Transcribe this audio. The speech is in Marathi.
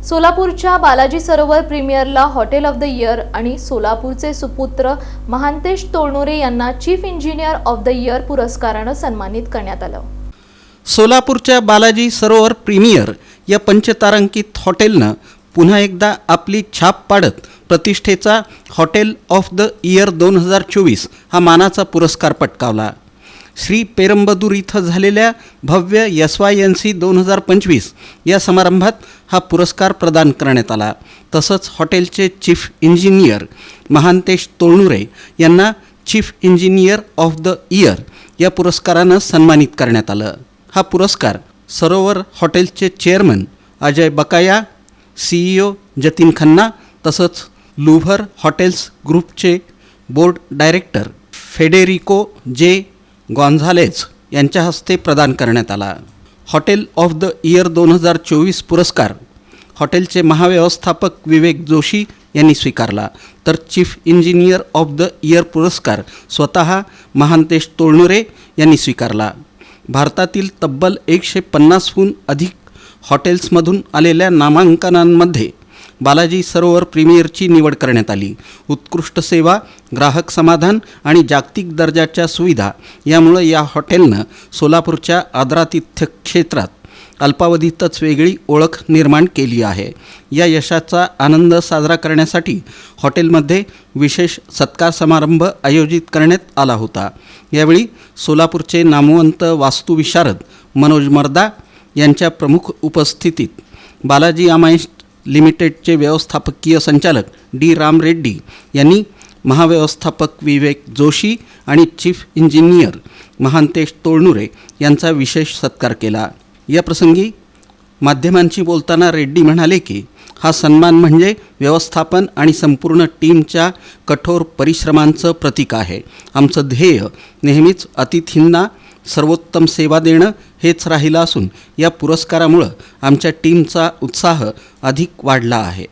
सोलापूरच्या बालाजी सरोवर प्रीमियरला हॉटेल ऑफ द इयर आणि सोलापूरचे सुपुत्र महांतेश तोळनुरे यांना chief engineer of the year पुरस्काराने सन्मानित करण्यात आलं। सोलापूरच्या बालाजी सरोवर प्रीमियर या पंचतारांकित हॉटेलनं पुन्हा एकदा आपली छाप पाडत प्रतिष्ठेचा हॉटेल ऑफ द इयर 2024 हा मानाचा पुरस्कार पटकावला। श्री पेरंबदूर इथं झालेल्या भव्य SYNC 2025 या समारंभात हा पुरस्कार प्रदान करण्यात आला। तसंच हॉटेलचे चीफ इंजिनियर महांतेश तोळनुरे यांना chief engineer of the year या पुरस्कारानं सन्मानित करण्यात आलं। हा पुरस्कार सरोवर हॉटेलचे चेअरमन अजय बकाया, CEO जतीन खन्ना तसंच लुव्हर हॉटेल्स ग्रुपचे बोर्ड डायरेक्टर फेडेरिको जे गॉन्झालेज यांच्या हस्ते प्रदान करण्यात आला। हॉटेल ऑफ द इयर 2024 पुरस्कार हॉटेलचे महाव्यवस्थापक विवेक जोशी यांनी स्वीकारला, तर chief engineer of the year पुरस्कार स्वतः महांतेश तोळनुरे यांनी स्वीकारला। भारतातील तब्बल 150हून अधिक हॉटेल्समधून आलेल्या नामांकनांमध्ये बालाजी सरोवर प्रीमियरची निवड करण्यात आली। उत्कृष्ट सेवा, ग्राहक समाधान आणि जागतिक दर्जाच्या सुविधा यामुळे या हॉटेलनं सोलापूरच्या आदरातिथ्य क्षेत्रात अल्पावधीतच वेगळी ओळख निर्माण केली आहे। या यशाचा आनंद साजरा करण्यासाठी हॉटेलमध्ये विशेष सत्कार समारंभ आयोजित करण्यात आला होता। यावेळी सोलापूरचे नामवंत वास्तुविशारद मनोज मर्दा यांच्या प्रमुख उपस्थितीत बालाजी अमाईन्स लिमिटेडचे व्यवस्थापकीय संचालक D राम रेड्डी यांनी महाव्यवस्थापक विवेक जोशी आणि चीफ इंजिनियर महांतेश तोळनुरे यांचा विशेष सत्कार केला। या प्रसंगी माध्यमांशी बोलताना रेड्डी म्हणाले की हा सन्मान म्हणजे व्यवस्थापन आणि संपूर्ण टीमच्या कठोर परिश्रमांचं प्रतीक आहे। आमचं ध्येय नेहमीच अतिथींना सर्वोत्तम सेवा देणं हेच राहिलं असून या पुरस्कारामुळे आमच्या टीमचा उत्साह अधिक वाढला आहे।